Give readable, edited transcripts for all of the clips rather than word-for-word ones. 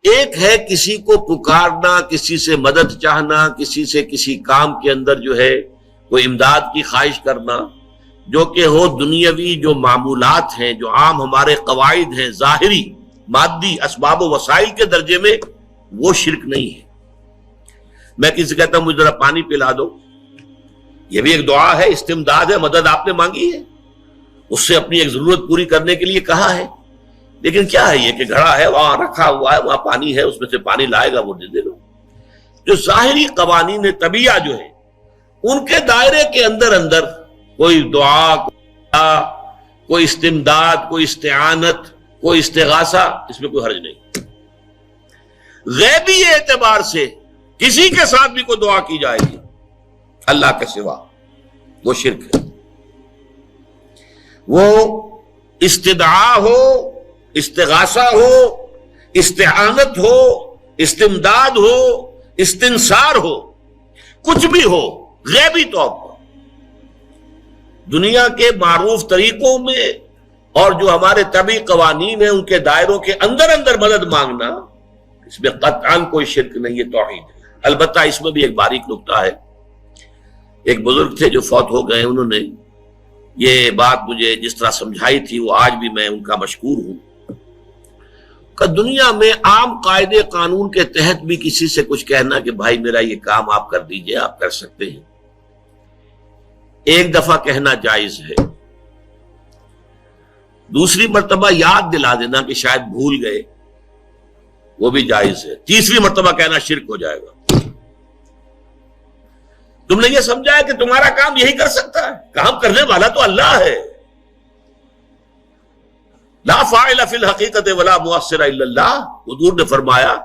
ایک ہے کسی کو پکارنا، کسی سے مدد چاہنا، کسی سے کسی کام کے اندر جو ہے کوئی امداد کی خواہش کرنا، جو کہ ہو دنیاوی جو معمولات ہیں، جو عام ہمارے قواعد ہیں، ظاہری مادی اسباب و وسائل کے درجے میں، وہ شرک نہیں ہے۔ میں کسی کہتا ہوں مجھے ذرا پانی پلا دو، یہ بھی ایک دعا ہے، استمداد ہے، مدد آپ نے مانگی ہے، اس سے اپنی ایک ضرورت پوری کرنے کے لیے کہا ہے، لیکن کیا ہے یہ کہ گھڑا ہے وہاں رکھا ہوا ہے، وہاں پانی ہے، اس میں سے پانی لائے گا وہ دے دو۔ جو ظاہری قوانین طبیعہ جو ہے ان کے دائرے کے اندر اندر کوئی دعا، کوئی استمداد، کوئی استعانت، کوئی استغاثہ، اس میں کوئی حرج نہیں۔ غیبی اعتبار سے کسی کے ساتھ بھی کوئی دعا کی جائے گی اللہ کے سوا، وہ شرک ہے۔ وہ استدعا ہو، استغاثہ ہو، استعانت ہو، استمداد ہو، استنصار ہو، کچھ بھی ہو، غیبی طور پر دنیا کے معروف طریقوں میں اور جو ہمارے طبعی قوانین ہیں ان کے دائروں کے اندر اندر مدد مانگنا، اس میں قطعاً کوئی شرک نہیں، یہ توحید ہے۔ البتہ اس میں بھی ایک باریک نکتہ ہے۔ ایک بزرگ تھے جو فوت ہو گئے، انہوں نے یہ بات مجھے جس طرح سمجھائی تھی وہ آج بھی میں ان کا مشکور ہوں کہ دنیا میں عام قاعدے قانون کے تحت بھی کسی سے کچھ کہنا کہ بھائی میرا یہ کام آپ کر دیجئے، آپ کر سکتے ہیں، ایک دفعہ کہنا جائز ہے، دوسری مرتبہ یاد دلا دینا کہ شاید بھول گئے، وہ بھی جائز ہے، تیسری مرتبہ کہنا شرک ہو جائے گا۔ تم نے یہ سمجھا ہے کہ تمہارا کام یہی کر سکتا ہے، کام کرنے والا تو اللہ ہے۔ لا فاعل فی الحقیقت ولا مؤثر الا اللہ، حضور نے فرمایا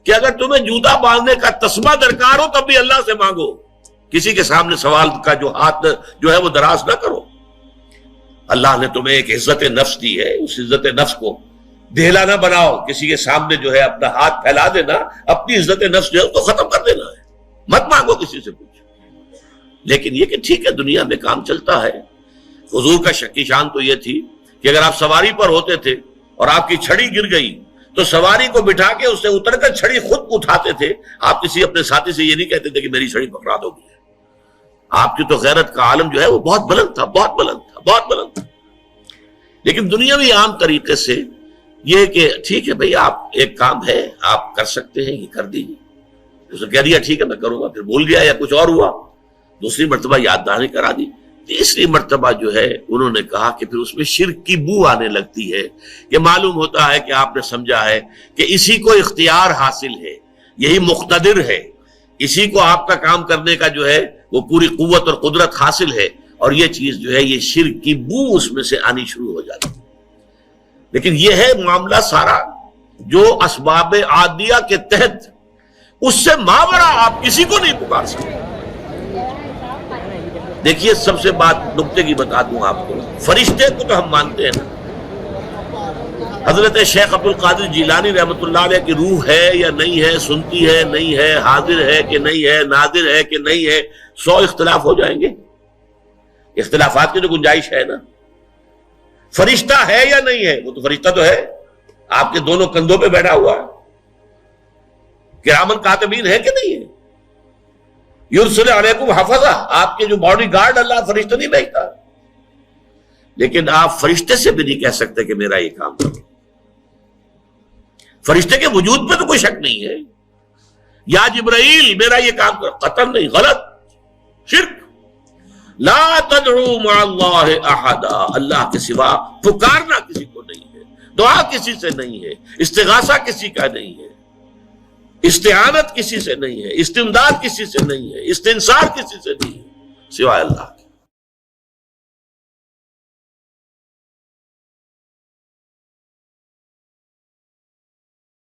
کہ اگر تمہیں جوتا باندھنے کا تسمہ درکار ہو تب بھی اللہ سے مانگو، کسی کے سامنے سوال کا جو ہاتھ جو ہے وہ دراز نہ کرو۔ اللہ نے تمہیں ایک عزت نفس دی ہے، اس عزت نفس کو دھیلا نہ بناؤ، کسی کے سامنے جو ہے اپنا ہاتھ پھیلا دینا، اپنی عزت نفس جو ہے اس کو ختم کر دینا ہے، مت مانگو کسی سے کچھ۔ لیکن یہ کہ ٹھیک ہے دنیا میں کام چلتا ہے۔ حضور کا شکی شان تو یہ تھی کہ اگر آپ سواری پر ہوتے تھے اور آپ کی چھڑی گر گئی تو سواری کو بٹھا کے اس سے اتر کر چھڑی خود اٹھاتے تھے، آپ کسی اپنے ساتھی سے یہ نہیں کہتے تھے کہ میری چھڑی پکڑا دو گی۔ آپ کی تو غیرت کا عالم جو ہے وہ بہت بلند تھا، بہت بلند تھا، بہت بلند تھا۔ لیکن دنیاوی عام طریقے سے یہ کہ ٹھیک ہے بھئی آپ ایک کام ہے آپ کر سکتے ہیں، یہ کر دیجیے، اسے کہہ دیا ٹھیک ہے میں کروں گا، پھر بھول گیا یا کچھ اور ہوا، دوسری مرتبہ یاد دہانی کرا دی، تیسری مرتبہ جو ہے انہوں نے کہا کہ پھر اس میں شرک کی بو آنے لگتی ہے کہ معلوم ہوتا ہے کہ آپ نے سمجھا ہے کہ اسی کو اختیار حاصل ہے، یہی مقتدر ہے، اسی کو آپ کا کام کرنے کا جو ہے وہ پوری قوت اور قدرت حاصل ہے، اور یہ چیز جو ہے یہ شرک کی بو اس میں سے آنی شروع ہو جاتی ہے۔ لیکن یہ ہے معاملہ سارا جو اسباب عادیہ کے تحت، اس سے ماورا آپ کسی کو نہیں پکار سکتے۔ دیکھیے سب سے بات نکتے کی بتا دوں آپ کو، فرشتے کو تو ہم مانتے ہیں نا، حضرت شیخ عبد القادر جیلانی رحمۃ اللہ علیہ کی روح ہے یا نہیں ہے، سنتی ہے نہیں ہے، حاضر ہے کہ نہیں ہے، ناظر ہے کہ نہیں ہے، 100 اختلاف ہو جائیں گے، اختلافات کی تو گنجائش ہے نا۔ فرشتہ ہے یا نہیں ہے، وہ تو فرشتہ تو ہے، آپ کے دونوں کندھوں پہ بیٹھا ہوا ہے، کرامن کاتبین ہے کہ نہیں ہے، یرسل علیکم حفظہ، آپ کے جو باڈی گارڈ اللہ فرشتہ نہیں بھیجتا، لیکن آپ فرشتے سے بھی نہیں کہہ سکتے کہ میرا یہ کام کرو۔ فرشتے کے وجود پہ تو کوئی شک نہیں ہے، یا جبرائیل میرا یہ کام کرو، قطعاً نہیں، غلط، شرک۔ لا تدعو مع اللہ احدا، اللہ کے سوا پکارنا کسی کو نہیں ہے، دعا کسی سے نہیں ہے، استغاثہ کسی کا نہیں ہے، استعانت کسی سے نہیں ہے، استمداد کسی سے نہیں ہے، استنصار کسی سے نہیں ہے سوائے اللہ کے۔